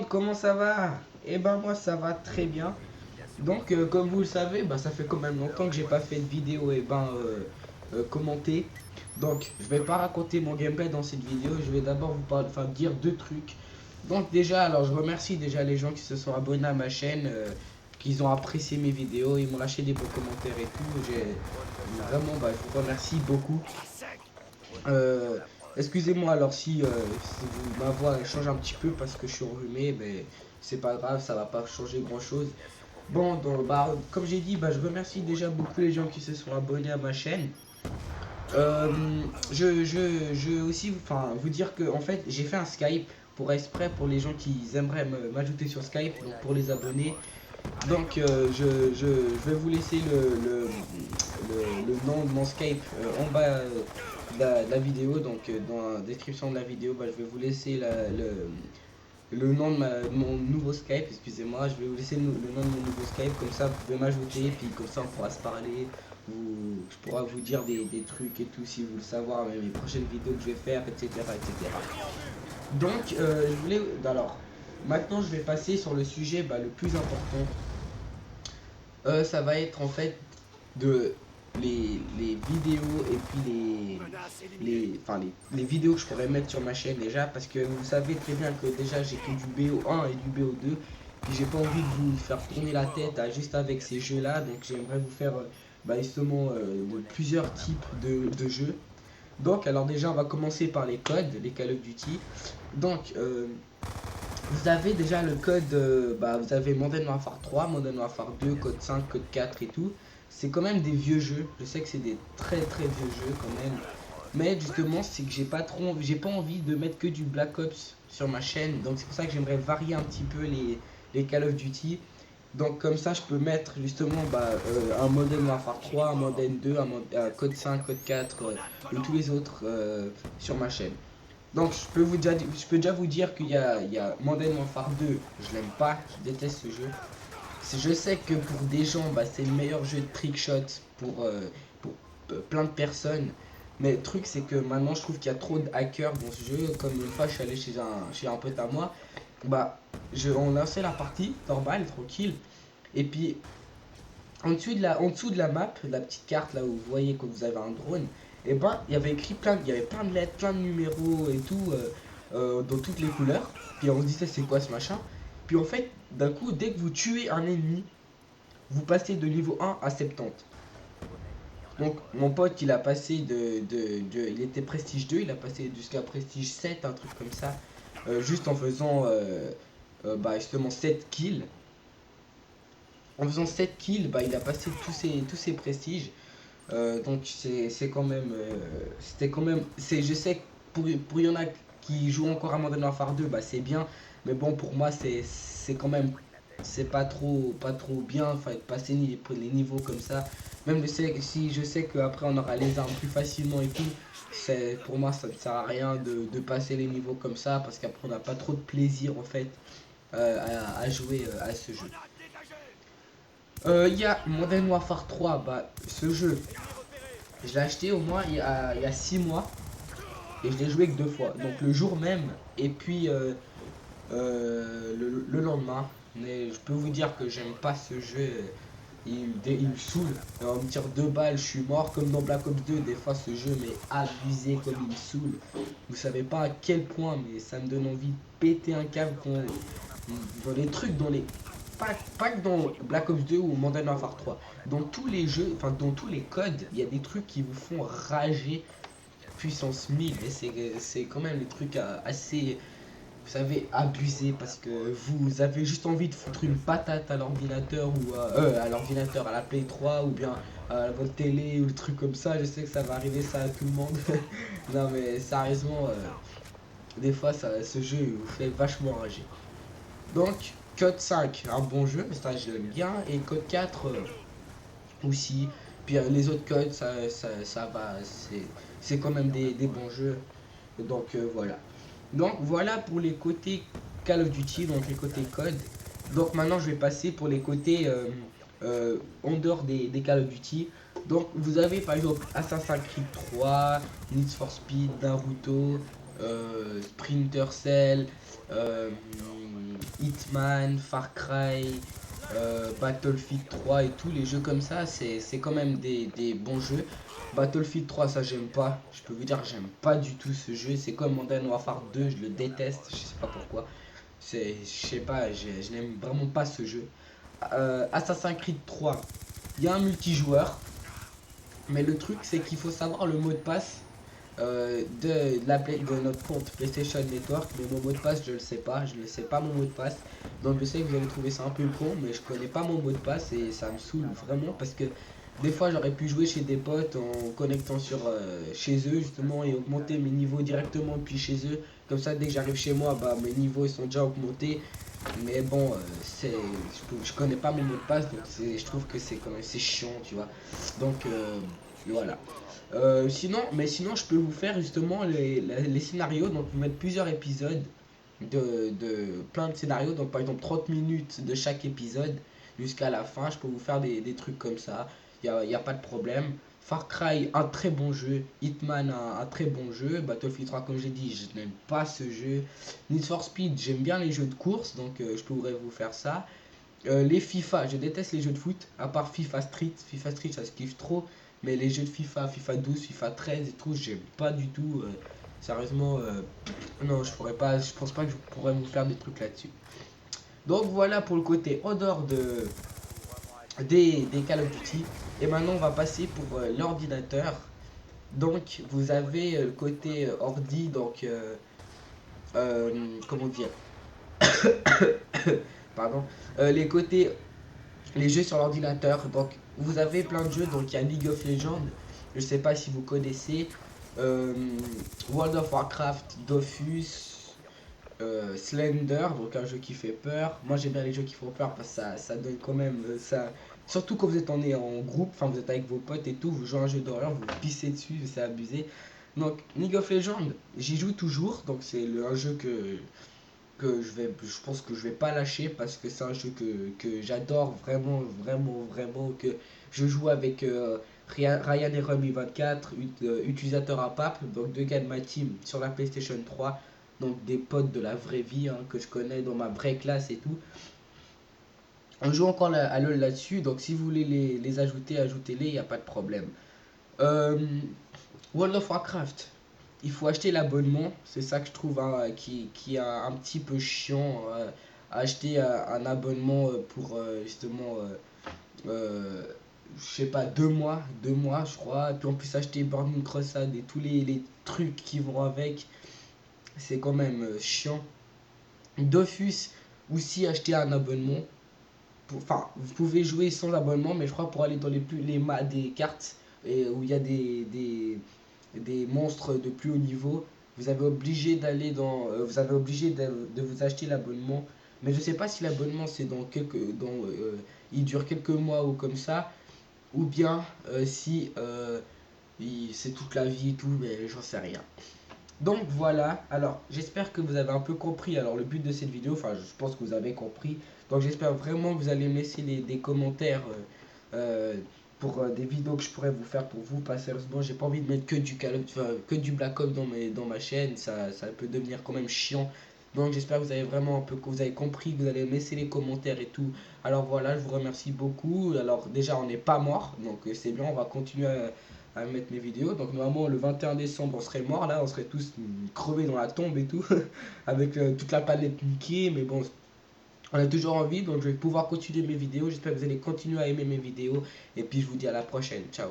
comment ça va? Eh ben moi ça va très bien. Donc comme vous le savez, bah, ça fait quand même longtemps que j'ai pas fait de vidéo commentée. Donc je vais pas raconter mon gameplay dans cette vidéo, je vais d'abord vous parler, enfin dire deux trucs. Donc déjà, alors je remercie déjà les gens qui se sont abonnés à ma chaîne, qu'ils ont apprécié mes vidéos, ils m'ont lâché des beaux commentaires et tout. J'ai vraiment, bah, je vous remercie beaucoup. Euh, Excusez-moi alors si ma voix elle change un petit peu parce que je suis enrhumé, mais c'est pas grave, ça va pas changer grand chose. Bon, donc, bah, comme j'ai dit, bah, je remercie déjà beaucoup les gens qui se sont abonnés à ma chaîne. Je veux aussi enfin, vous dire que en fait j'ai fait un Skype pour exprès pour les gens qui aimeraient m'ajouter sur Skype, donc pour les abonnés. Donc je vais vous laisser le nom de mon Skype en bas de la vidéo. Donc dans la description de la vidéo, bah, je vais vous laisser le nom de mon nouveau Skype, excusez-moi. Je vais vous laisser le nom de mon nouveau Skype, comme ça vous pouvez m'ajouter, puis comme ça on pourra se parler. Je pourrai vous dire des trucs et tout si vous voulez savoir, même les prochaines vidéos que je vais faire, etc. etc. Donc je voulais. Alors, maintenant je vais passer sur le sujet bah, le plus important. Ça va être en fait de les vidéos et puis les vidéos que je pourrais mettre sur ma chaîne déjà, parce que vous savez très bien que déjà j'ai que du BO1 et du BO2, puis j'ai pas envie de vous faire tourner la tête juste avec ces jeux là. Donc j'aimerais vous faire bah, justement plusieurs types de jeux. Donc alors déjà on va commencer par les codes, les Call of Duty. Donc vous avez déjà le code, bah, vous avez Modern Warfare 3, Modern Warfare 2, code 5, code 4 et tout. C'est quand même des vieux jeux. Je sais que c'est des très très vieux jeux quand même. Mais justement, c'est que j'ai pas envie de mettre que du Black Ops sur ma chaîne. Donc c'est pour ça que j'aimerais varier un petit peu les Call of Duty. Donc comme ça, je peux mettre justement bah, un Modern Warfare 3, un Modern 2, un code 5, code 4 et tous les autres sur ma chaîne. Donc je peux déjà vous dire qu'il y a Modern Warfare 2, je l'aime pas, je déteste ce jeu. Je sais que pour des gens, bah, c'est le meilleur jeu de trickshot pour plein de personnes. Mais le truc, c'est que maintenant, je trouve qu'il y a trop de hackers dans ce jeu. Comme une fois, je suis allé chez un pote à moi. Bah, on lançait la partie, normale, tranquille. Et puis, en dessous de la map, la petite carte là où vous voyez que vous avez un drone, et ben, il y avait plein de lettres, plein de numéros et tout, dans toutes les couleurs. Puis on se disait, c'est quoi ce machin? Puis en fait, d'un coup, dès que vous tuez un ennemi, vous passez de niveau 1 à 70. Donc mon pote il a passé il était prestige 2, il a passé jusqu'à prestige 7, un truc comme ça, juste en faisant bah, justement 7 kills. En faisant 7 kills, bah, il a passé tous ses prestiges. Donc c'est quand même, c'était quand même, je sais que pour y en a qui jouent encore à Modern Warfare 2, bah c'est bien, mais bon pour moi c'est quand même, c'est pas trop bien, enfin de passer les niveaux comme ça. Même si je sais qu'après on aura les armes plus facilement et tout, pour moi ça ne sert à rien de passer les niveaux comme ça, parce qu'après on n'a pas trop de plaisir en fait à jouer à ce jeu. Il y a Modern Warfare 3, bah ce jeu je l'ai acheté au moins il y a 6 mois et je l'ai joué que 2 fois. Donc le jour même et puis le lendemain. Mais je peux vous dire que j'aime pas ce jeu. Il me saoule. On me tire 2 balles, je suis mort comme dans Black Ops 2. Des fois ce jeu m'est abusé comme il me saoule. Vous savez pas à quel point, mais ça me donne envie de péter un câble dans les trucs, pas que dans Black Ops 2 ou Modern Warfare 3. Dans tous les jeux, enfin dans tous les codes, il y a des trucs qui vous font rager puissance 1000. Et c'est quand même des trucs assez, vous savez, abusés, parce que vous avez juste envie de foutre une patate à l'ordinateur ou à l'ordinateur, à la Play 3 ou bien à votre télé ou le truc comme ça. Je sais que ça va arriver ça à tout le monde. Non mais sérieusement, des fois ce jeu vous fait vachement rager. Donc, Code 5, un bon jeu, ça je l'aime bien. Et Code 4 aussi. Puis les autres codes, ça va, c'est quand même des bons jeux. Donc voilà. Donc voilà pour les côtés Call of Duty, donc les côtés code. Donc maintenant je vais passer pour les côtés en dehors des Call of Duty. Donc vous avez par exemple Assassin's Creed 3, Need for Speed, Naruto, Sprinter Cell, Hitman, Far Cry, Battlefield 3 et tous les jeux comme ça, c'est quand même des bons jeux. Battlefield 3, ça j'aime pas, je peux vous dire que j'aime pas du tout ce jeu, c'est comme Modern Warfare 2, je le déteste, je sais pas pourquoi. Je sais pas, je n'aime vraiment pas ce jeu. Assassin's Creed 3, il y a un multijoueur, mais le truc c'est qu'il faut savoir le mot de passe de notre compte PlayStation Network, mais mon mot de passe je le sais pas, je ne sais pas mon mot de passe, donc je sais que vous allez trouver ça un peu con, mais je connais pas mon mot de passe et ça me saoule vraiment parce que des fois j'aurais pu jouer chez des potes en connectant sur chez eux justement et augmenter mes niveaux directement depuis chez eux, comme ça dès que j'arrive chez moi bah mes niveaux ils sont déjà augmentés, mais bon je connais pas mon mot de passe, donc je trouve que c'est quand même c'est chiant, tu vois, donc voilà. Sinon, je peux vous faire justement les scénarios. Donc, vous mettre plusieurs épisodes de plein de scénarios. Donc, par exemple, 30 minutes de chaque épisode jusqu'à la fin. Je peux vous faire des trucs comme ça. Y a pas de problème. Far Cry, un très bon jeu. Hitman, un très bon jeu. Battlefield 3, comme j'ai dit, je n'aime pas ce jeu. Need for Speed, j'aime bien les jeux de course. Donc, je pourrais vous faire ça. Les FIFA, je déteste les jeux de foot, à part FIFA Street. FIFA Street, ça se kiffe trop. Mais les jeux de FIFA, FIFA 12, FIFA 13 et tout, j'aime pas du tout. Sérieusement, non, je pourrais pas, je pense pas que je pourrais vous faire des trucs là-dessus. Donc voilà pour le côté odeur des Call of Duty. Et maintenant, on va passer pour l'ordinateur. Donc, vous avez le côté ordi, donc, comment dire, pardon, les côtés les jeux sur l'ordinateur. Donc vous avez plein de jeux, donc il y a League of Legends, je sais pas si vous connaissez, euh, World of Warcraft, Dofus, Slender, donc un jeu qui fait peur. Moi j'aime bien les jeux qui font peur parce que ça donne quand même ça. Surtout quand vous êtes en groupe, enfin vous êtes avec vos potes et tout, vous jouez un jeu d'horreur, vous pissez dessus, c'est abusé. Donc League of Legends, j'y joue toujours, donc c'est un jeu que je pense que je vais pas lâcher parce que c'est un jeu que j'adore vraiment, vraiment, vraiment, que je joue avec Ryan et Rummy 24, utilisateur à pape, donc deux gars de ma team sur la PlayStation 3, donc des potes de la vraie vie hein, que je connais dans ma vraie classe et tout. On joue encore à LoL là-dessus, donc si vous voulez les ajouter, ajoutez-les, il n'y a pas de problème. Euh, World of Warcraft, il faut acheter l'abonnement, c'est ça que je trouve hein, qui est un petit peu chiant. Acheter un abonnement pour justement, je sais pas, 2 mois je crois. Et puis en plus acheter Burning Crusade et tous les trucs qui vont avec, c'est quand même chiant. Dofus, aussi acheter un abonnement. Enfin, vous pouvez jouer sans abonnement, mais je crois pour aller dans des cartes et où il y a des monstres de plus haut niveau, vous avez obligé d'aller vous avez obligé de vous acheter l'abonnement. Mais je sais pas si l'abonnement c'est il dure quelques mois ou comme ça, ou bien si c'est toute la vie et tout, mais j'en sais rien. Donc voilà, alors j'espère que vous avez un peu compris alors le but de cette vidéo, enfin je pense que vous avez compris. Donc j'espère vraiment que vous allez me laisser des commentaires pour des vidéos que je pourrais vous faire pour vous. Pas sérieusement, j'ai pas envie de mettre que du que du Black Ops dans ma chaîne, ça peut devenir quand même chiant. Donc j'espère que vous avez vraiment un peu que vous avez compris, que vous allez me laisser les commentaires et tout. Alors voilà, je vous remercie beaucoup. Alors déjà on n'est pas mort, donc c'est bien, on va continuer à mettre mes vidéos. Donc normalement le 21 décembre on serait mort là, on serait tous crevés dans la tombe et tout, avec toute la planète niquée, mais bon, on a toujours envie, donc je vais pouvoir continuer mes vidéos. J'espère que vous allez continuer à aimer mes vidéos, et puis je vous dis à la prochaine, ciao.